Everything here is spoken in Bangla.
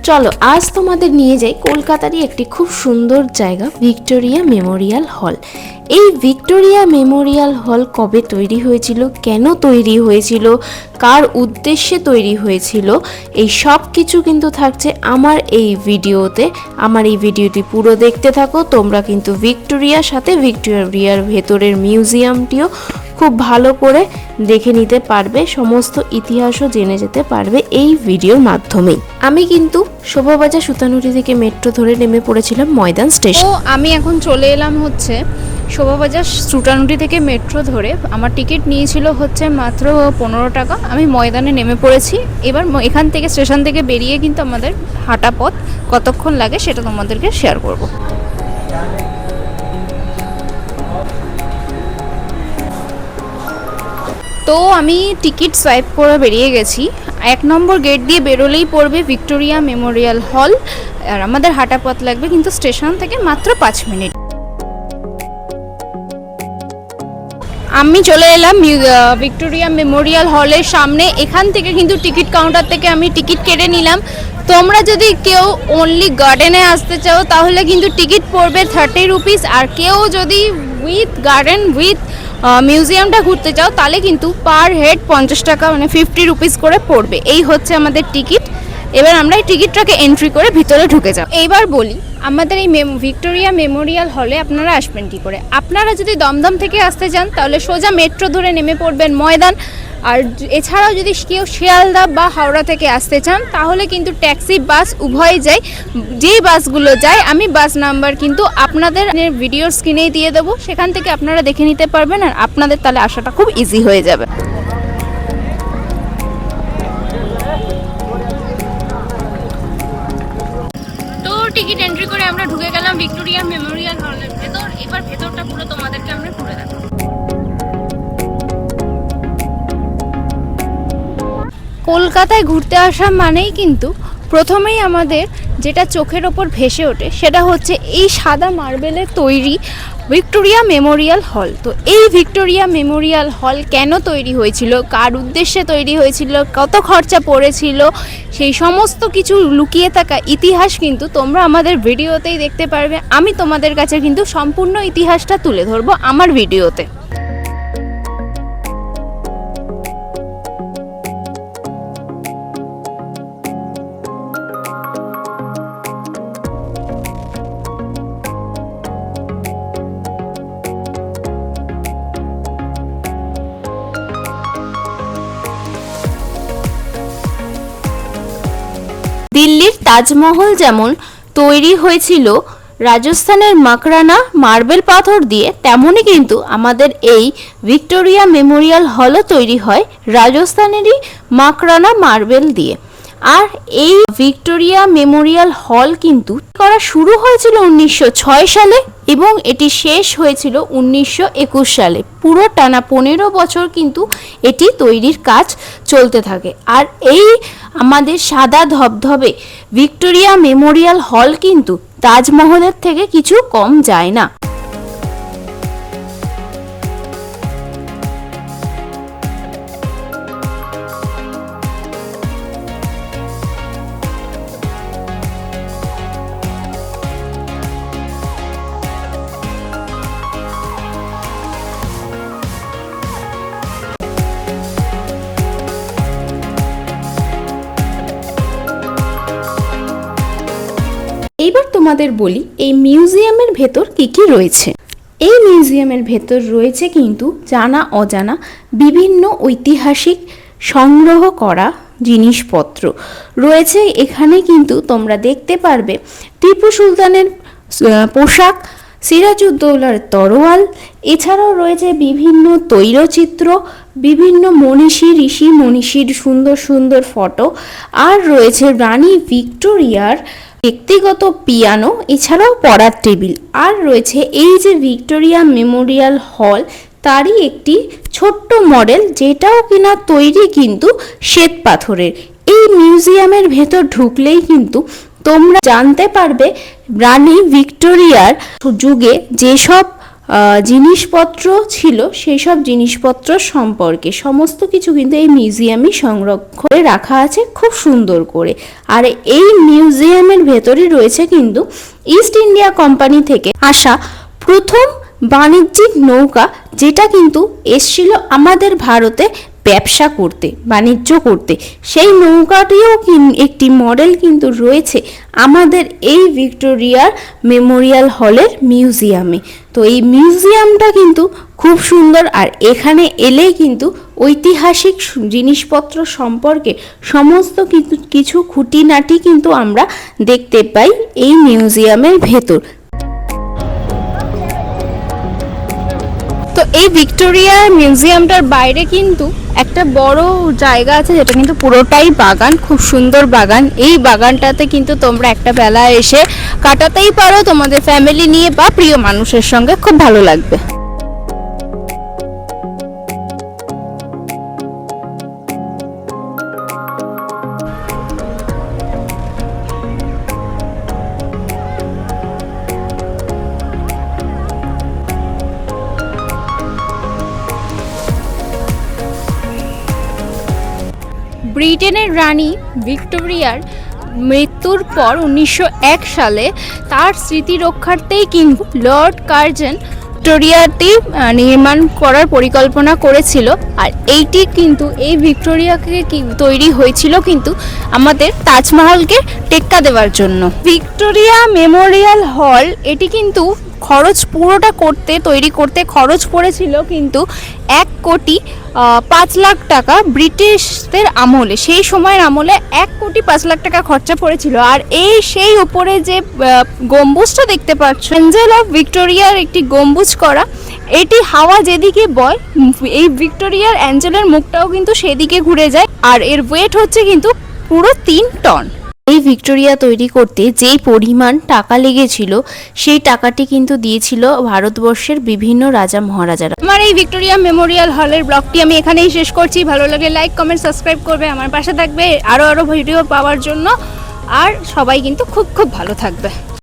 চলো আজ তোমাদের নিয়ে যাই কলকাতারই একটি খুব সুন্দর জায়গা, ভিক্টোরিয়া মেমোরিয়াল হল। এই ভিক্টোরিয়া মেমোরিয়াল হল কবে তৈরি হয়েছিল, কেন তৈরি হয়েছিল, কার উদ্দেশ্যে তৈরি হয়েছিল, এই সব কিছু কিন্তু থাকছে আমার এই ভিডিওতে। আমার এই ভিডিওটি পুরো দেখতে থাকো। তোমরা কিন্তু ভিক্টোরিয়ার সাথে ভিক্টোরিয়ার ভেতরের মিউজিয়ামটিও খুব ভালো করে দেখে নিতে পারবে, সমস্ত ইতিহাসও জেনে যেতে পারবে এই ভিডিওর মাধ্যমেই। আমি কিন্তু শোভাবাজার সুতানুটি থেকে মেট্রো ধরে নেমে পড়েছিলাম ময়দান স্টেশন। আমি এখন চলে এলাম হচ্ছে শোভাবাজার সুতানুটি থেকে মেট্রো ধরে। আমার টিকিট নিয়েছিল হচ্ছে মাত্র 15 টাকা। আমি ময়দানে নেমে পড়েছি। এবার এখান থেকে স্টেশন থেকে বেরিয়ে কিন্তু আমাদের হাঁটা পথ কতক্ষণ লাগে সেটা তোমাদেরকে শেয়ার করব। তো আমি টিকিট সোয়াইপ করে বেরিয়ে গেছি। 1 নম্বর গেট দিয়ে বেরোলেই পড়বে ভিক্টোরিয়া মেমোরিয়াল হল। আর আমাদের হাঁটা পথ লাগবে কিন্তু স্টেশন থেকে মাত্র 5 মিনিট। আমি চলে এলাম ভিক্টোরিয়া মেমোরিয়াল হলের সামনে। এখান থেকে কিন্তু টিকিট কাউন্টার থেকে আমি টিকিট কেটে নিলাম। তোমরা যদি কেউ অনলি গার্ডেনে আসতে চাও তাহলে কিন্তু টিকিট পড়বে 30 রুপিস। আর কেউ যদি উইথ গার্ডেন উইথ মিউজিয়ামটা ঘুরতে চাও তাহলে কিন্তু পার হেড 50 টাকা, মানে 50 রুপিস করে পড়বে। এই হচ্ছে আমাদের টিকিট। এবার আমরা এই টিকিটটাকে এন্ট্রি করে ভিতরে ঢুকে যাব। এইবার বলি আমাদের এই ভিক্টোরিয়া মেমোরিয়াল হলে আপনারা আসবেন কী করে। আপনারা যদি দমদম থেকে আসতে চান তাহলে সোজা মেট্রো ধরে নেমে পড়বেন ময়দান। আর এছাড়াও যদি কেউ শিয়ালদা বা হাওড়া থেকে আসতে চান তাহলে কিন্তু ট্যাক্সি বাস উভয় যায়। যেই বাসগুলো যায় আমি বাস নাম্বার কিন্তু আপনাদের ভিডিওর স্ক্রিনেই দিয়ে দেবো, সেখান থেকে আপনারা দেখে নিতে পারবেন। আর আপনাদের তাহলে আসাটা খুব ইজি হয়ে যাবে। তো টিকিট এন্ট্রি করে আমরা ঢুকে গেলাম ভিক্টোরিয়া মেমোরিয়াল হলের ভেতর। এবার ভেতরটা পুরো তোমাদেরকে আমরা ঘুরে দেখাবো। কলকাতায় ঘুরতে আসা মানেই কিন্তু প্রথমেই আমাদের যেটা চোখের ওপর ভেসে ওঠে সেটা হচ্ছে এই সাদা মার্বেলের তৈরি ভিক্টোরিয়া মেমোরিয়াল হল। তো এই ভিক্টোরিয়া মেমোরিয়াল হল কেন তৈরি হয়েছিল, কার উদ্দেশ্যে তৈরি হয়েছিল, কত খরচা পড়েছিল, সেই সমস্ত কিছু লুকিয়ে থাকা ইতিহাস কিন্তু তোমরা আমাদের ভিডিওতেই দেখতে পারবে। আমি তোমাদের কাছে কিন্তু সম্পূর্ণ ইতিহাসটা তুলে ধরবো আমার ভিডিওতে। দিল্লির তাজমহল যেমন তৈরি হয়েছিল রাজস্থানের মাকরানা মার্বেল পাথর দিয়ে, তেমনই কিন্তু আমাদের এই ভিক্টোরিয়া মেমোরিয়াল হলও তৈরি হয় রাজস্থানেরই মাকরানা মার্বেল দিয়ে। আর এই ভিক্টোরিয়া মেমোরিয়াল হল কিন্তু করা শুরু হয়েছিল 1906 সালে এবং এটি শেষ হয়েছিল 1921 সালে। পুরো টানা 15 বছর কিন্তু এটি তৈরির কাজ চলতে থাকে। আর এই আমাদের সাদা ধবধবে ভিক্টোরিয়া মেমোরিয়াল হল কিন্তু তাজমহলের থেকে কিছু কম যায় না। এইবার তোমাদের বলি এই মিউজিয়ামের ভেতর কি কি রয়েছে। এই মিউজিয়ামের ভেতর রয়েছে কিন্তু জানা অজানা বিভিন্ন ঐতিহাসিক সংগ্রহ করা জিনিসপত্র রয়েছে। এখানে কিন্তু তোমরা দেখতে পারবে টিপু সুলতানের পোশাক, সিরাজউদ্দৌলার তরোয়াল, এছাড়াও রয়েছে বিভিন্ন তৈলচিত্র, বিভিন্ন মনীষী ঋষি মনীষীর সুন্দর সুন্দর ফটো, আর রয়েছে রানী ভিক্টোরিয়ার ব্যক্তিগত পিয়ানো, এছাড়াও পড়ার টেবিল। আর রয়েছে এই যে ভিক্টোরিয়া মেমোরিয়াল হল তারই একটি ছোট্ট মডেল, যেটাও কিনা তৈরি কিন্তু শ্বেত পাথরের। এই মিউজিয়ামের ভেতর ঢুকলেই কিন্তু তোমরা জানতে পারবে রানী ভিক্টোরিয়ার যুগে যেসব জিনিসপত্র ছিল সেই সব জিনিসপত্র সম্পর্কে সমস্ত কিছু কিন্তু এই মিউজিয়ামে সংরক্ষণ করে রাখা আছে খুব সুন্দর করে। আর এই মিউজিয়ামের ভেতরে রয়েছে কিন্তু ইস্ট ইন্ডিয়া কোম্পানি থেকে আসা প্রথম বাণিজ্যিক নৌকা, যেটা কিন্তু এসছিল আমাদের ভারতে ব্যবসা করতে, বাণিজ্য করতে। সেই নৌকাটিও একটি মডেল কিন্তু রয়েছে আমাদের এই ভিক্টোরিয়ার মেমোরিয়াল হলের মিউজিয়ামে। তো এই মিউজিয়ামটা কিন্তু খুব সুন্দর, আর এখানে এলেই কিন্তু ঐতিহাসিক জিনিসপত্র সম্পর্কে সমস্ত কিছু খুঁটিনাটি কিন্তু আমরা দেখতে পাই এই মিউজিয়ামের ভেতর। তো এই ভিক্টোরিয়া মিউজিয়ামটার বাইরে কিন্তু একটা বড় জায়গা আছে, যেটা কিন্তু পুরোটাই বাগান, খুব সুন্দর বাগান। এই বাগানটাতে কিন্তু তোমরা একটা বেলা এসে কাটাতেই পারো তোমাদের ফ্যামিলি নিয়ে বা প্রিয় মানুষের সঙ্গে, খুব ভালো লাগবে। ব্রিটেনের রানী ভিক্টোরিয়ার মৃত্যুর পর 1901 সালে তার স্মৃতি রক্ষার্থেই কিন্তু লর্ড কার্জন ভিক্টোরিয়াটি নির্মাণ করার পরিকল্পনা করেছিল। আর এইটি কিন্তু এই ভিক্টোরিয়াকে তৈরি হয়েছিল কিন্তু আমাদের তাজমহলকে টেক্কা দেওয়ার জন্য। ভিক্টোরিয়া মেমোরিয়াল হল, এটি কিন্তু পুরোটা তৈরি করতে খরচ পড়েছিল কিন্তু 1,05,00,000 টাকা। ব্রিটিশদের আমলে, সেই সময়ের আমলে 1,05,00,000 টাকা খরচা পড়েছিল। আর সেই উপরে যে গম্বুজটা দেখতে পাচ্ছ, এঞ্জেল অফ ভিক্টোরিয়ার একটি গম্বুজ করা, এটি হাওয়া যেদিকে বয় এই ভিক্টোরিয়ার অ্যাঞ্জেলের মুখটাও কিন্তু সেদিকে ঘুরে যায়। আর এর ওয়েট হচ্ছে কিন্তু পুরো 3 টন। এই ভিক্টোরিয়া তৈরি করতে যেই পরিমাণ টাকা লেগেছিল সেই টাকাটি কিন্তু দিয়েছিল ভারতবর্ষের বিভিন্ন রাজা মহারাজারা। আমার এই ভিক্টোরিয়া মেমোরিয়াল হলের ব্লগটি আমি এখানেই শেষ করছি। ভালো লাগে লাইক, কমেন্ট, সাবস্ক্রাইব করবে, আমার পাশে থাকবে আরও ভিডিও পাওয়ার জন্য। আর সবাই কিন্তু খুব খুব ভালো থাকবে।